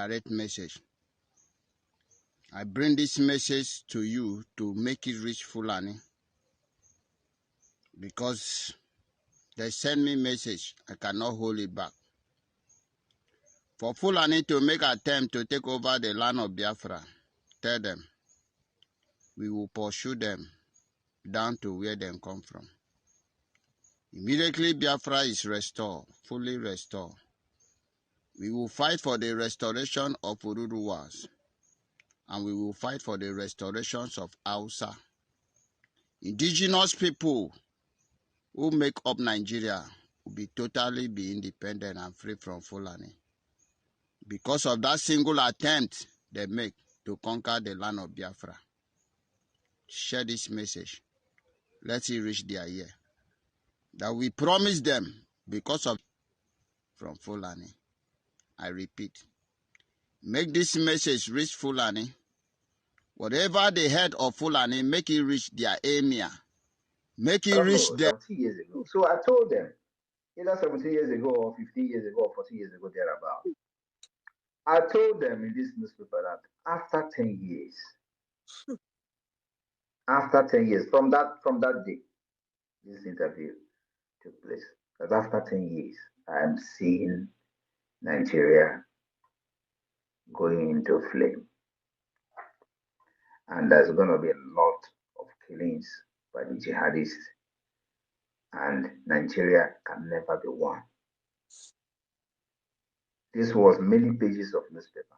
direct message. I bring this message to you to make it reach Fulani, because they send me message. I cannot hold it back. For Fulani to make attempt to take over the land of Biafra, tell them we will pursue them down to where they come from. Immediately Biafra is restored, fully restored. We will fight for the restoration of Ururuwas, and we will fight for the restorations of Hausa. Indigenous people who make up Nigeria will be totally independent and free from Fulani, because of that single attempt they make to conquer the land of Biafra. Share this message. Let it reach their ear. That we promise them because of from Fulani. I repeat, make this message reach Fulani. Whatever they heard of Fulani, make it reach their emir. Make it reach them. 70 years ago. So I told them, either 17 years ago or 15 years ago or 40 years ago, thereabout. I told them in this newspaper that after 10 years, from that day, this interview took place, that after 10 years, I am seeing Nigeria going into flame. And there's going to be a lot of killings by the jihadists. And Nigeria can never be one. This was many pages of newspaper.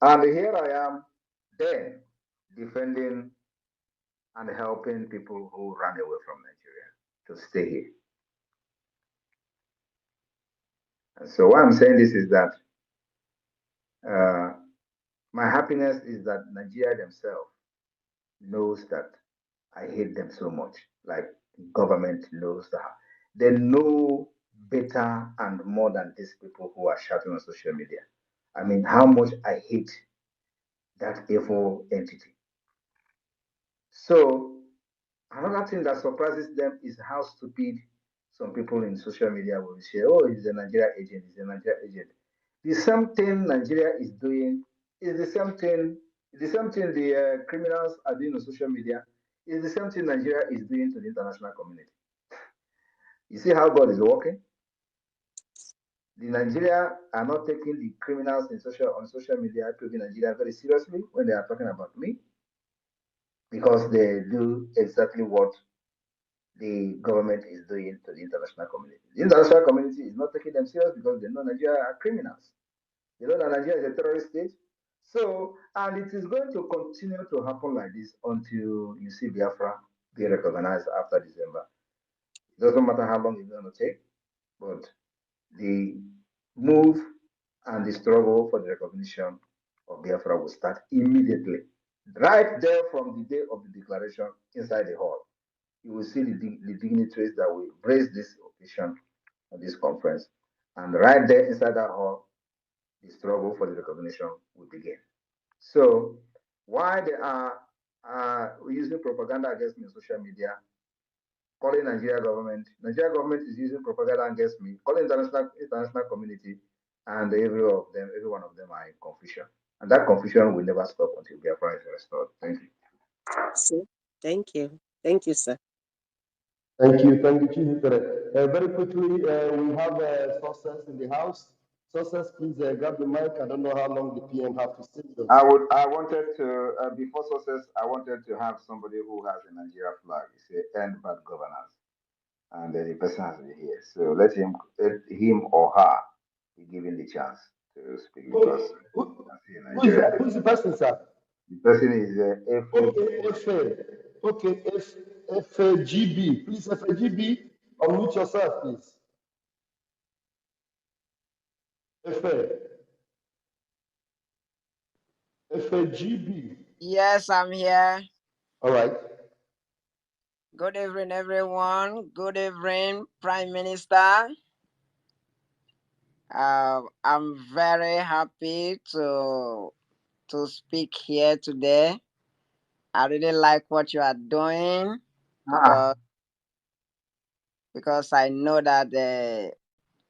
And here I am then defending and helping people who ran away from Nigeria to stay here. And so why I'm saying this is that my happiness is that Nigeria themselves knows that I hate them so much. Like the government knows that. They know better and more than these people who are shouting on social media. I mean, how much I hate that evil entity. So another thing that surprises them is how stupid some people in social media will say, oh, he's a Nigeria agent, he's a Nigeria agent. The same thing Nigeria is doing is the same thing the criminals are doing on social media is the same thing Nigeria is doing to the international community. You see how God is working? The Nigeria are not taking the criminals on social media to Nigeria very seriously when they are talking about me, because they do exactly what the government is doing to the international community. The international community is not taking them serious because they know Nigeria are criminals. They know that Nigeria is a terrorist state. So, and it is going to continue to happen like this until you see Biafra be recognized after December. It doesn't matter how long it's going to take, but the move and the struggle for the recognition of Biafra will start immediately. Right there from the day of the declaration inside the hall. You will see the dignitaries that will embrace this occasion of this conference. And right there inside that hall, the struggle for the recognition will begin. So why they are using propaganda against me on social media, calling Nigeria government is using propaganda against me, calling international community, and every one of them are in confusion. And that confusion will never stop until Biafra is restored. Thank you. Thank you. Thank you, sir. Thank you, Chief. Very quickly, we have sources in the house. Sources, please grab the mic. I don't know how long the PM have to sit. I wanted to, before sources, I wanted to have somebody who has a Nigeria flag. It's a end bad governance. And the person has been here. So let him or her be given the chance to speak. Because who's the person, sir? The person is FAGB. Please, FAGB, unmute yourself, please. FAGB. Yes, I'm here. All right. Good evening, everyone. Good evening, Prime Minister. I'm very happy to speak here today. I really like what you are doing because I know that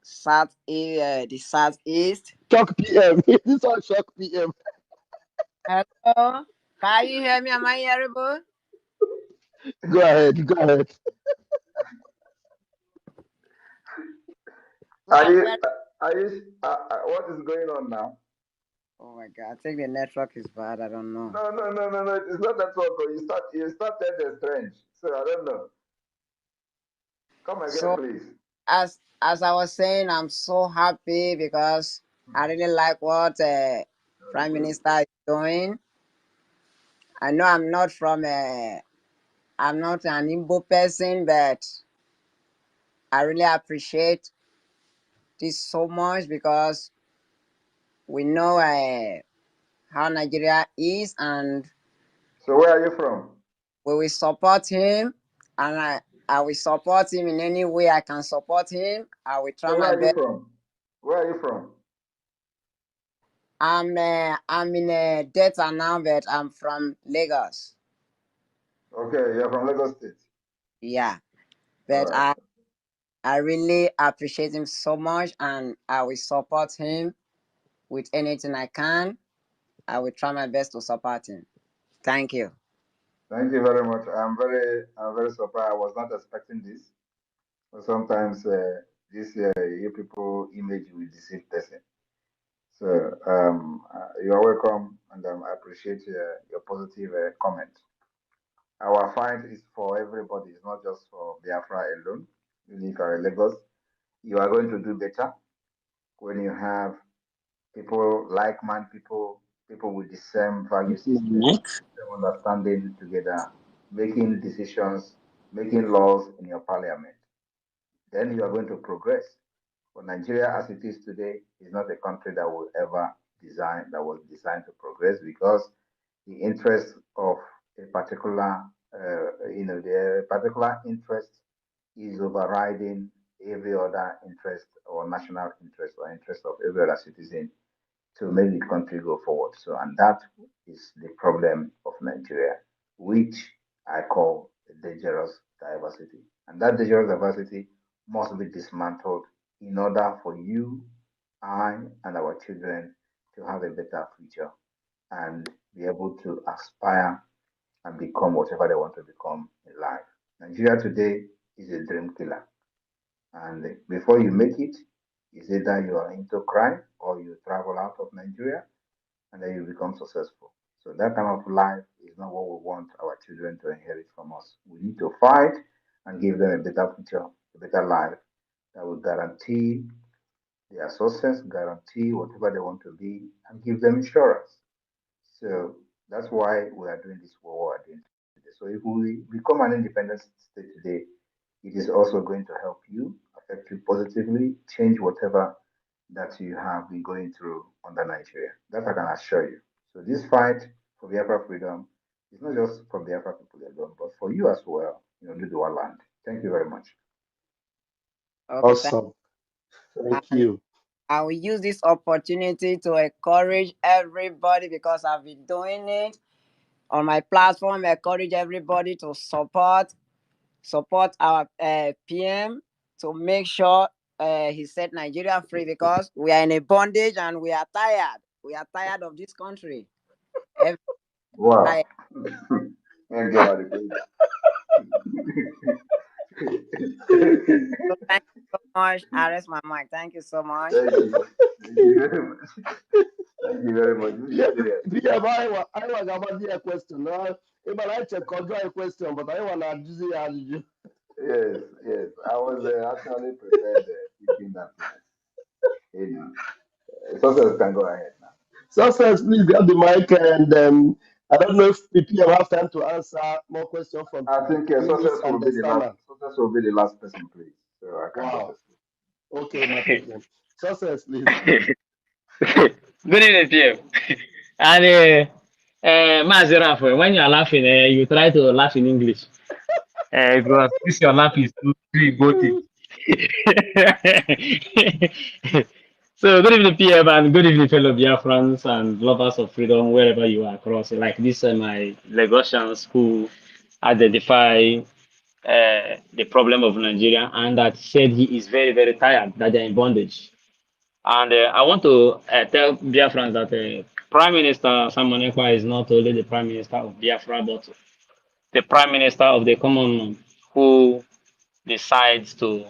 the southeast. Shock PM. This one shock PM. Hello, can you hear me? Am I hearable? Go ahead. Go ahead. So Are I'm you? very. What is going on now? Oh my God! I think the network is bad. I don't know. No. It's not that one. You started strange. So I don't know. Come again, So please. as I was saying, I'm so happy because I really like what Prime Minister is doing. I know I'm not an Igbo person, but I really appreciate this so much because we know how Nigeria is, and So where are you from? we will support him, and I will support him in any way I can support him. I will try So my where are you best. from? Where are you from? I'm in Delta now, but I'm from Lagos. Okay, you're from Lagos State. Yeah, All but right. I really appreciate him so much, and I will support him with anything I can. I will try my best to support him. Thank you. Thank you very much. I'm very surprised. I was not expecting this. But sometimes this you people image will deceive person. So you are welcome, and I appreciate your positive comment. Our fight is for everybody. It's not just for Biafra alone. You live in Lagos, you are going to do better when you have people like-minded people with the same value system, same understanding together, making decisions, making laws in your parliament. Then you are going to progress. But Nigeria, as it is today, is not a country that will ever that was designed to progress because the interest of a particular, the particular interest is overriding every other interest or national interest or interest of every other citizen to make the country go forward. So, and that is the problem of Nigeria, which I call a dangerous diversity. And that dangerous diversity must be dismantled in order for you, I, and our children to have a better future and be able to aspire and become whatever they want to become in life. Nigeria today is a dream killer. And before you make it, it's either you are into crime or you travel out of Nigeria and then you become successful. So that kind of life is not what we want our children to inherit from us. We need to fight and give them a better future, a better life that will guarantee their success, guarantee whatever they want to be, and give them insurance. So that's why we are doing this what we are doing today. So if we become an independent state today, it is also going to help you, affect you positively, change whatever that you have been going through under Nigeria. That I can assure you. So this fight for Biafra freedom is not just for Biafra people alone, but for you as well, Duduwa land. Thank you very much. Okay, Awesome. Thank and you. I will use this opportunity to encourage everybody because I've been doing it on my platform. Encourage everybody to support our PM to make sure he set Nigeria free because we are in a bondage and we are tired. We are tired of this country. Wow. And get out of here. So thank you so much. I rest my mic. Thank you so much. Thank you. Thank you very much. Thank you very much. This is serious. I was about a question. If I like to control a question, but I want to do the Yes. I was actually prepared thinking that, success can go ahead now. Success, please grab the mic and I don't know if people have time to answer more questions from I think English and the standard. success will be the last person, please. So I can go Wow. to sleep. Okay, my president. Success, please. Good evening, PM. And Mazi Rafa, when you're laughing, you try to laugh in English. Because this your laugh is too goatee. So good evening, PM, and good evening, fellow Biafrans and lovers of freedom, wherever you are across. Like this, my Lagosians who identify the problem of Nigeria, and that said he is very, very tired, that they're in bondage. And I want to tell Biafrans that Prime Minister Simon Ekpa is not only the Prime Minister of Biafra, but the Prime Minister of the common man who decides to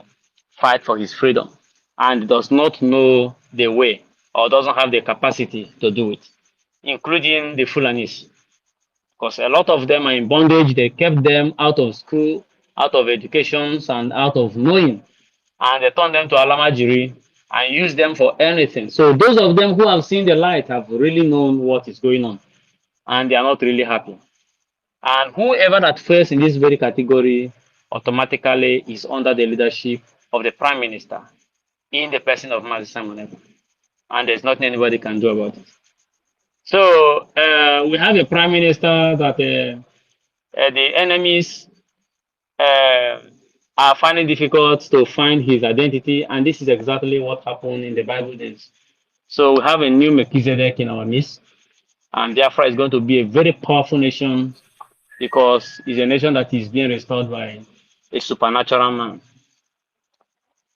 fight for his freedom and does not know the way or doesn't have the capacity to do it, including the Fulanis, because a lot of them are in bondage. They kept them out of school, out of educations, and out of knowing, and they turned them to Alamajiri and use them for anything. So those of them who have seen the light have really known what is going on, and they are not really happy. And whoever that fails in this very category automatically is under the leadership of the Prime Minister in the person of Mazi Simon Ekpa. And there's nothing anybody can do about it. So we have a Prime Minister that the enemies uh, are finding difficult to find his identity, and this is exactly what happened in the Bible days. So we have a new Melchizedek in our midst, and Biafra is going to be a very powerful nation because it's a nation that is being restored by a supernatural man.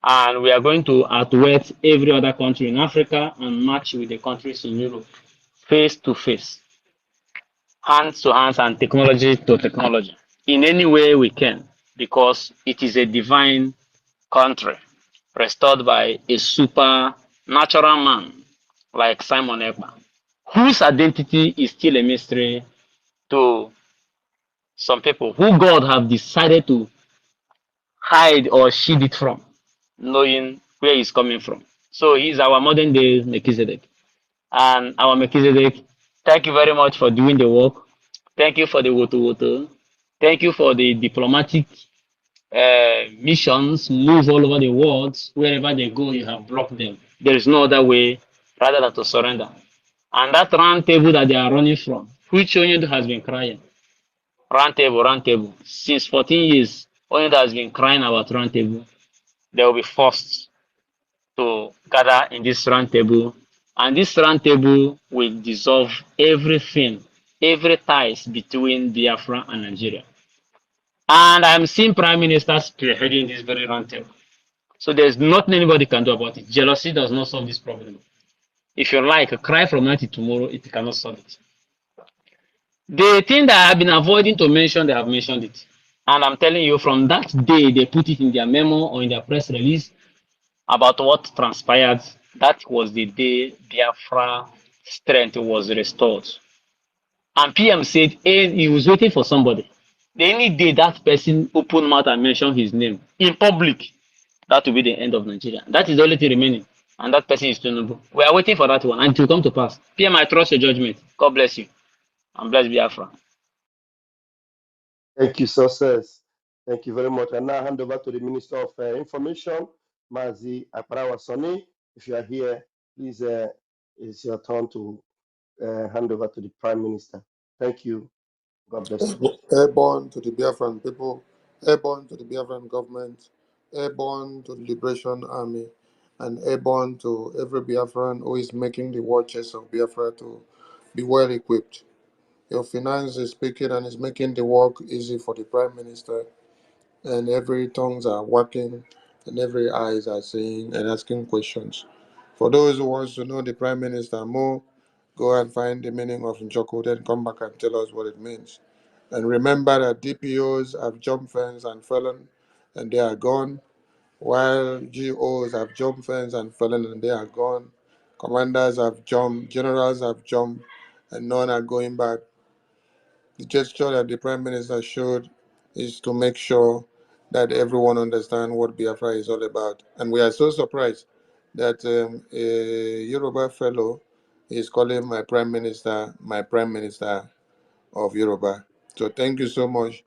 And we are going to outwit every other country in Africa and match with the countries in Europe, face to face, hands to hands, and technology to technology in any way we can, because it is a divine country restored by a supernatural man like Simon Ekpa, whose identity is still a mystery to some people who God have decided to hide or shield it from, knowing where he's coming from. So he's our modern day Melchizedek. And our Melchizedek, thank you very much for doing the work. Thank you for the woto woto. Thank you for the diplomatic missions, move all over the world. Wherever they go, you have blocked them. There is no other way rather than to surrender. And that round table that they are running from, which Onyedo has been crying, round table, since 14 years, Onyedo has been crying about round table. They will be forced to gather in this round table, and this round table will dissolve everything, every ties between Biafra and Nigeria. And I'm seeing Prime Minister spearheading this very round table. So there's nothing anybody can do about it. Jealousy does not solve this problem. If you like, cry from night to tomorrow, it cannot solve it. The thing that I've been avoiding to mention, they have mentioned it. And I'm telling you, from that day they put it in their memo or in their press release about what transpired, that was the day Biafra strength was restored. And PM said he was waiting for somebody. The only day that person opened mouth and mentioned his name in public, that will be the end of Nigeria. That is the only thing remaining. And that person is Tinubu. We are waiting for that one and it will come to pass. PM, I trust your judgment. God bless you. And bless Biafra. Thank you, Success. Thank you very much. And now hand over to the Minister of Information, Mazi Akparawasoni. If you are here, please, it's your turn to hand over to the Prime Minister. Thank you. God bless you. Airborne to the Biafran people, airborne to the Biafran government, airborne to the Liberation Army, and airborne to every Biafran who is making the war chest of Biafra to be well equipped. Your finance is speaking and is making the work easy for the Prime Minister, and every tongues are working, and every eyes are seeing and asking questions. For those who wants to know the Prime Minister more, go and find the meaning of Njoko, then come back and tell us what it means. And remember that DPOs have jumped fence and fallen, and they are gone, while GOs have jumped fence and fallen, and they are gone. Commanders have jumped, generals have jumped, and none are going back. The gesture that the Prime Minister showed is to make sure that everyone understands what Biafra is all about. And we are so surprised that a Yoruba fellow is calling my Prime Minister of Yoruba. So thank you so much.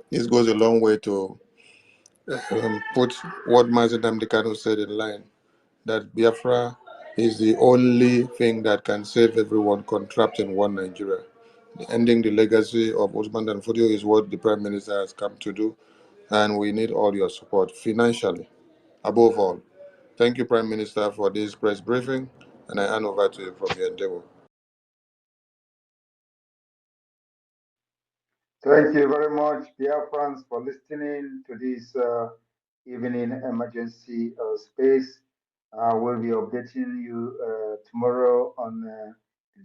This goes a long way to put what Mazidam Dekano said in line, that Biafra is the only thing that can save everyone contrapped in one Nigeria. Ending the legacy of Usman Dan Fodio is what the Prime Minister has come to do, and we need all your support financially, above all. Thank you, Prime Minister, for this press briefing, and I hand over to you from your endeavor. Thank you very much, dear friends, for listening to this evening emergency space. We'll be updating you tomorrow on the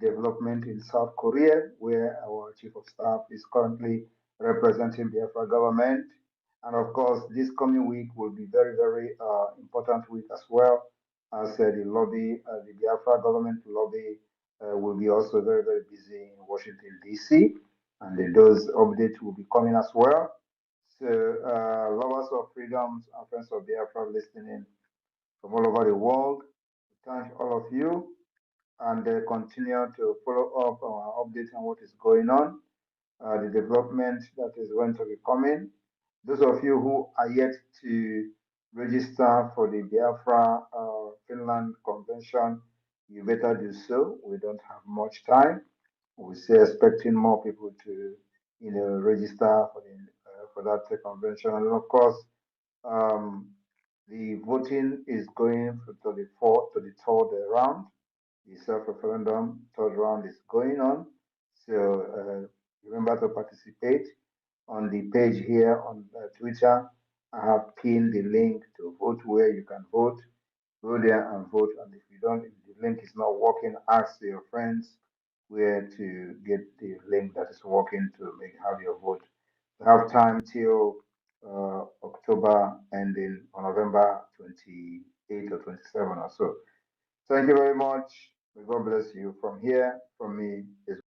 development in South Korea, where our chief of staff is currently representing the Biafra government. And of course, this coming week will be very, very important week as well, as the lobby, the Biafra government lobby will be also very, very busy in Washington, D.C., and those updates will be coming as well. So, lovers of freedoms and friends of Biafra listening from all over the world, thank all of you and continue to follow up our updates on what is going on, the development that is going to be coming. Those of you who are yet to register for the Biafra Finland Convention, you better do so. We don't have much time. We're still expecting more people to, register for that convention. And of course, um, the voting is going to the third round. The self-referendum third round is going on. So remember to participate on the page here on Twitter. I have pinned the link to vote where you can vote. Go there and vote. And if you don't, if the link is not working, ask your friends where to get the link that is working to have your vote. You have time till October ending on November 28 or 27 or so. Thank you very much. May God bless you. From here, from me, is